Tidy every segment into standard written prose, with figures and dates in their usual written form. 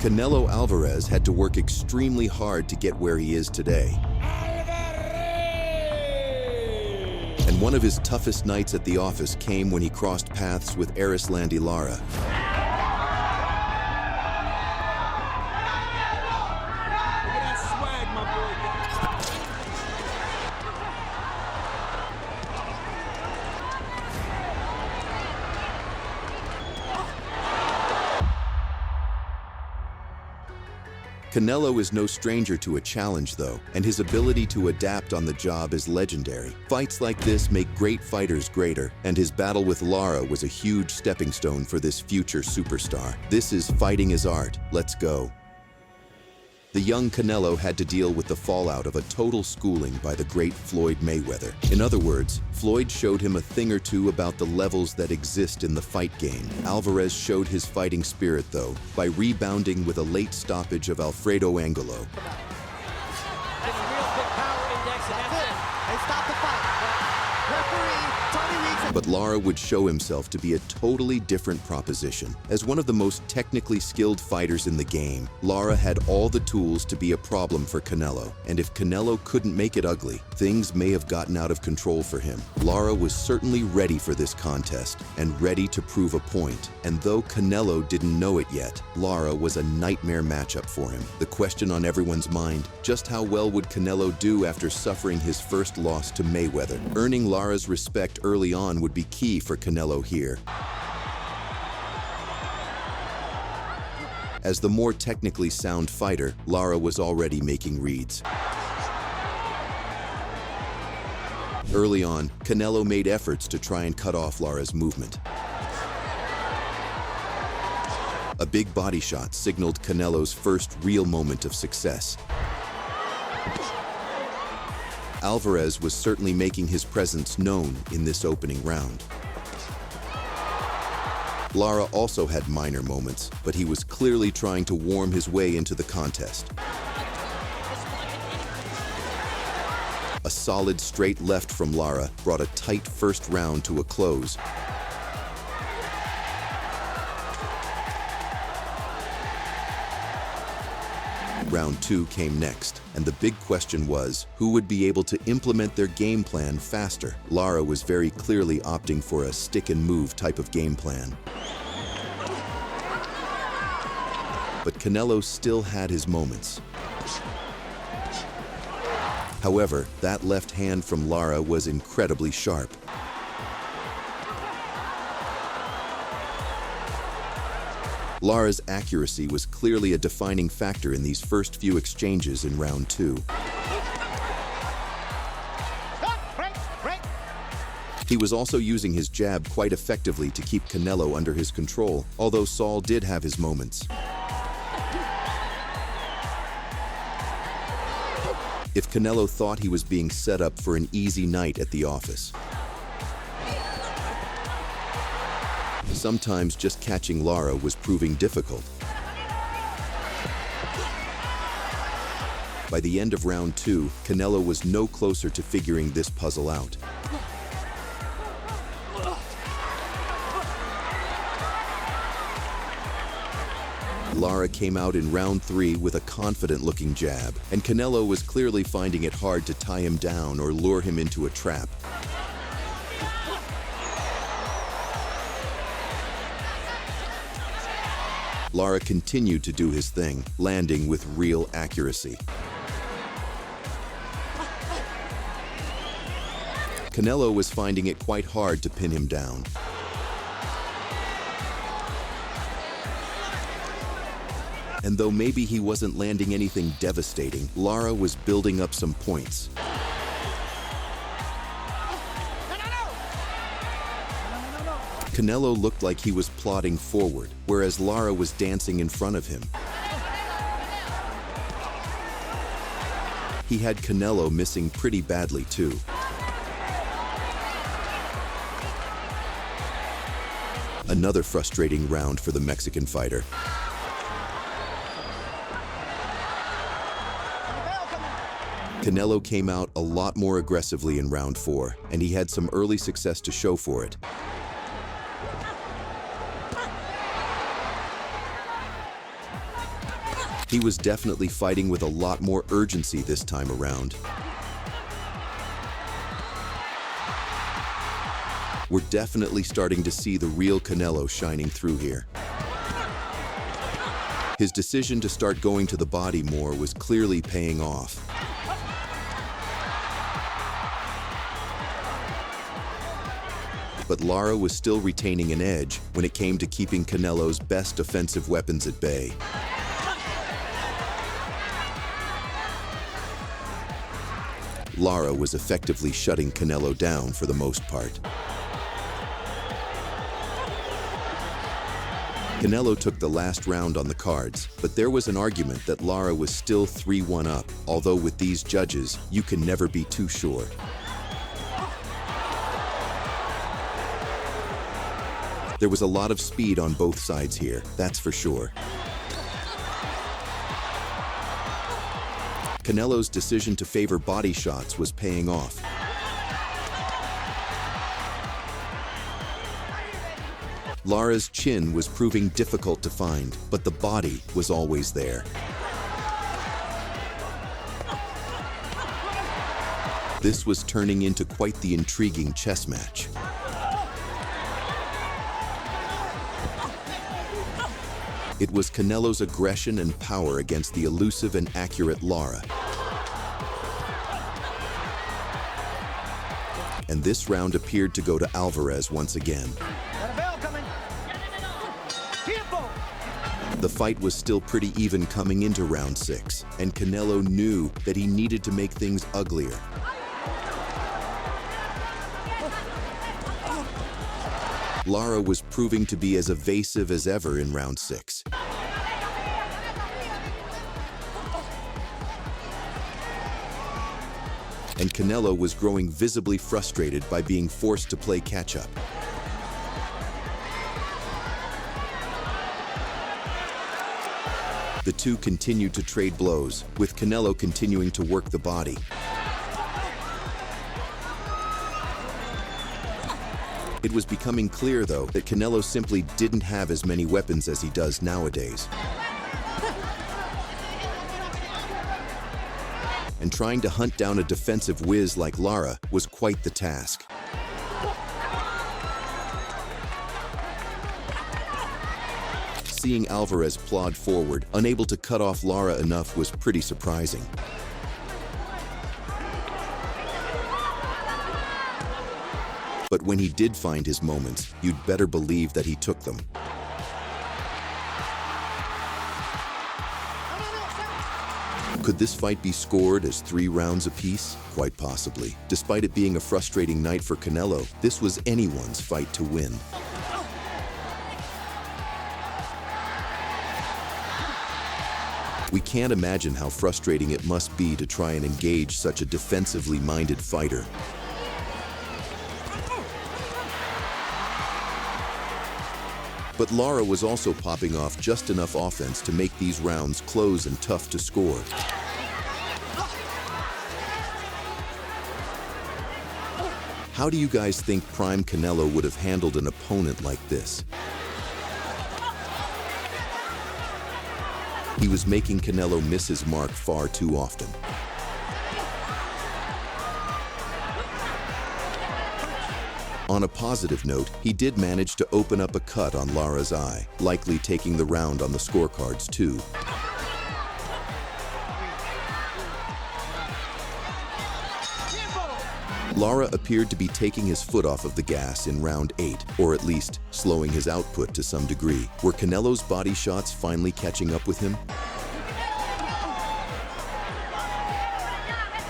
Canelo Alvarez had to work extremely hard to get where he is today. And one of his toughest nights at the office came when he crossed paths with heiress Lara. Canelo is no stranger to a challenge though, and his ability to adapt on the job is legendary. Fights like this make great fighters greater, and his battle with Lara was a huge stepping stone for this future superstar. This is fighting as art. Let's go. The young Canelo had to deal with the fallout of a total schooling by the great Floyd Mayweather. In other words, Floyd showed him a thing or two about the levels that exist in the fight game. Alvarez showed his fighting spirit though, by rebounding with a late stoppage of Alfredo Angelo. But Lara would show himself to be a totally different proposition. As one of the most technically skilled fighters in the game, Lara had all the tools to be a problem for Canelo. And if Canelo couldn't make it ugly, things may have gotten out of control for him. Lara was certainly ready for this contest and ready to prove a point. And though Canelo didn't know it yet, Lara was a nightmare matchup for him. The question on everyone's mind, just how well would Canelo do after suffering his first loss to Mayweather? Earning Lara's respect early on would be key for Canelo here. As the more technically sound fighter, Lara was already making reads. Early on, Canelo made efforts to try and cut off Lara's movement. A big body shot signaled Canelo's first real moment of success. Alvarez was certainly making his presence known in this opening round. Lara also had minor moments, but he was clearly trying to warm his way into the contest. A solid straight left from Lara brought a tight first round to a close. Round 2 came next, and the big question was, who would be able to implement their game plan faster? Lara was very clearly opting for a stick-and-move type of game plan. But Canelo still had his moments. However, that left hand from Lara was incredibly sharp. Lara's accuracy was clearly a defining factor in these first few exchanges in round 2. He was also using his jab quite effectively to keep Canelo under his control, although Saul did have his moments. If Canelo thought he was being set up for an easy night at the office. Sometimes just catching Lara was proving difficult. By the end of round 2, Canelo was no closer to figuring this puzzle out. Lara came out in round 3 with a confident-looking jab, and Canelo was clearly finding it hard to tie him down or lure him into a trap. Lara continued to do his thing, landing with real accuracy. Canelo was finding it quite hard to pin him down. And though maybe he wasn't landing anything devastating, Lara was building up some points. Canelo looked like he was plodding forward, whereas Lara was dancing in front of him. He had Canelo missing pretty badly too. Another frustrating round for the Mexican fighter. Canelo came out a lot more aggressively in round 4, and he had some early success to show for it. He was definitely fighting with a lot more urgency this time around. We're definitely starting to see the real Canelo shining through here. His decision to start going to the body more was clearly paying off. But Lara was still retaining an edge when it came to keeping Canelo's best offensive weapons at bay. Lara was effectively shutting Canelo down for the most part. Canelo took the last round on the cards, but there was an argument that Lara was still 3-1 up, although with these judges, you can never be too sure. There was a lot of speed on both sides here, that's for sure. Canelo's decision to favor body shots was paying off. Lara's chin was proving difficult to find, but the body was always there. This was turning into quite the intriguing chess match. It was Canelo's aggression and power against the elusive and accurate Lara. And this round appeared to go to Alvarez once again. The fight was still pretty even coming into round 6, and Canelo knew that he needed to make things uglier. Lara was proving to be as evasive as ever in round 6. And Canelo was growing visibly frustrated by being forced to play catch-up. The two continued to trade blows, with Canelo continuing to work the body. It was becoming clear, though, that Canelo simply didn't have as many weapons as he does nowadays. And trying to hunt down a defensive whiz like Lara was quite the task. Seeing Alvarez plod forward, unable to cut off Lara enough, was pretty surprising. But when he did find his moments, you'd better believe that he took them. Could this fight be scored as 3 rounds apiece? Quite possibly. Despite it being a frustrating night for Canelo, this was anyone's fight to win. We can't imagine how frustrating it must be to try and engage such a defensively minded fighter. But Lara was also popping off just enough offense to make these rounds close and tough to score. How do you guys think prime Canelo would have handled an opponent like this? He was making Canelo miss his mark far too often. On a positive note, he did manage to open up a cut on Lara's eye, likely taking the round on the scorecards too. Lara appeared to be taking his foot off of the gas in round 8, or at least slowing his output to some degree. Were Canelo's body shots finally catching up with him?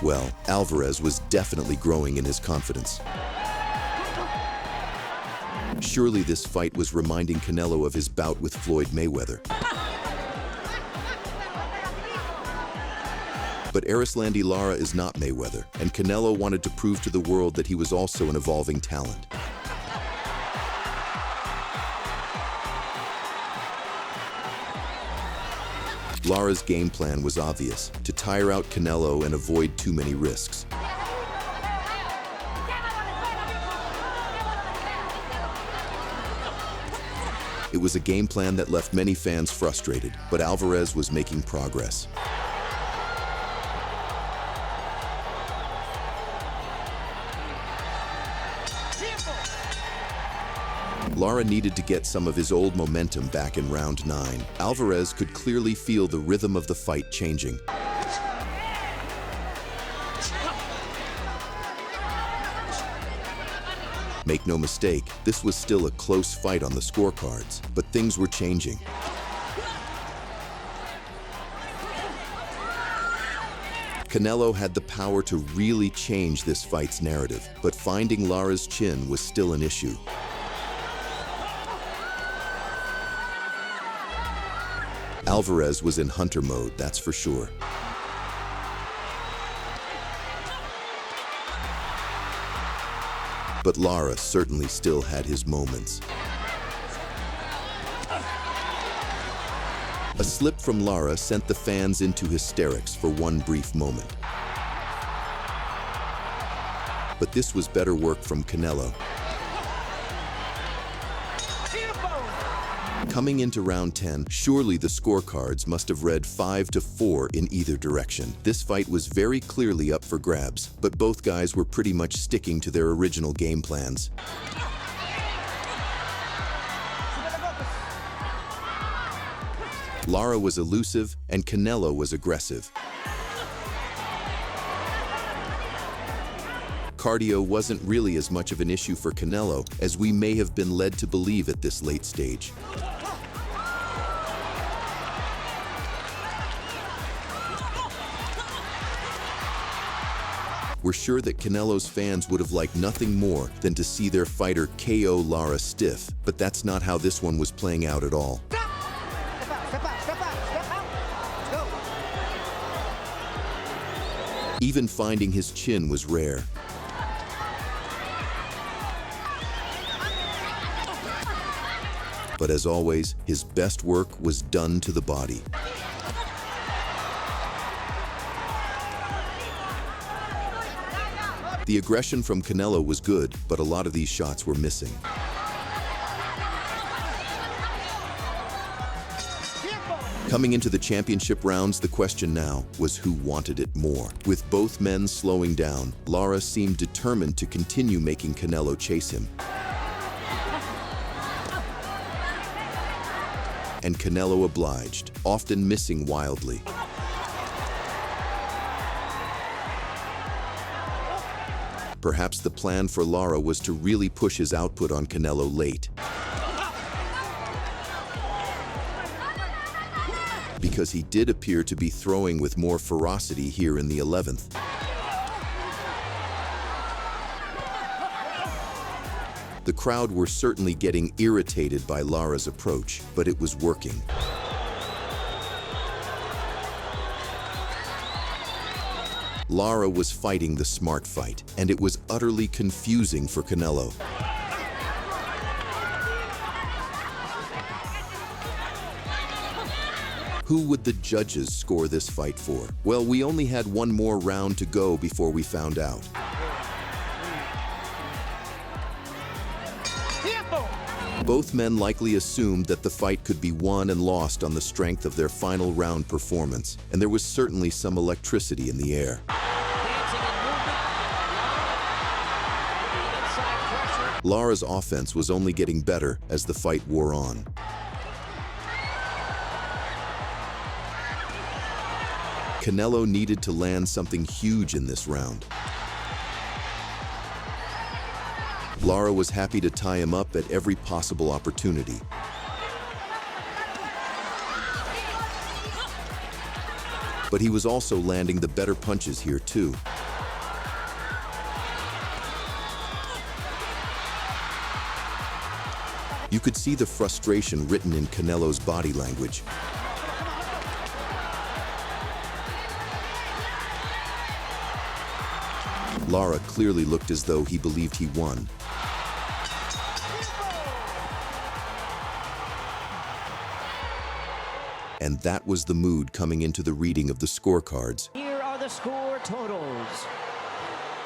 Well, Alvarez was definitely growing in his confidence. Surely this fight was reminding Canelo of his bout with Floyd Mayweather. But Arislandi Lara is not Mayweather, and Canelo wanted to prove to the world that he was also an evolving talent. Lara's game plan was obvious: to tire out Canelo and avoid too many risks. It was a game plan that left many fans frustrated, but Alvarez was making progress. Lara needed to get some of his old momentum back in round 9. Alvarez could clearly feel the rhythm of the fight changing. Make no mistake, this was still a close fight on the scorecards, but things were changing. Canelo had the power to really change this fight's narrative, but finding Lara's chin was still an issue. Alvarez was in hunter mode, that's for sure. But Lara certainly still had his moments. A slip from Lara sent the fans into hysterics for one brief moment. But this was better work from Canelo. Coming into round 10, surely the scorecards must have read 5-4 in either direction. This fight was very clearly up for grabs, but both guys were pretty much sticking to their original game plans. Lara was elusive and Canelo was aggressive. Cardio wasn't really as much of an issue for Canelo as we may have been led to believe at this late stage. We're sure that Canelo's fans would have liked nothing more than to see their fighter KO Lara stiff, but that's not how this one was playing out at all. Even finding his chin was rare. But as always, his best work was done to the body. The aggression from Canelo was good, but a lot of these shots were missing. Coming into the championship rounds, the question now was who wanted it more. With both men slowing down, Lara seemed determined to continue making Canelo chase him. And Canelo obliged, often missing wildly. Perhaps the plan for Lara was to really push his output on Canelo late. Because he did appear to be throwing with more ferocity here in the 11th. The crowd were certainly getting irritated by Lara's approach, but it was working. Lara was fighting the smart fight, and it was utterly confusing for Canelo. Who would the judges score this fight for? Well, we only had one more round to go before we found out. Both men likely assumed that the fight could be won and lost on the strength of their final round performance, and there was certainly some electricity in the air. Lara's offense was only getting better as the fight wore on. Canelo needed to land something huge in this round. Lara was happy to tie him up at every possible opportunity. But he was also landing the better punches here too. You could see the frustration written in Canelo's body language. Lara clearly looked as though he believed he won. And that was the mood coming into the reading of the scorecards. Here are the score totals.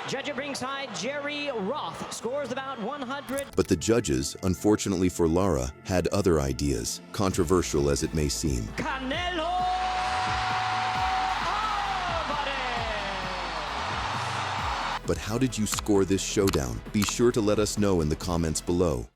Judge at ringside, Jerry Roth, scores about 100. But the judges, unfortunately for Lara, had other ideas, controversial as it may seem. Canelo! But how did you score this showdown? Be sure to let us know in the comments below.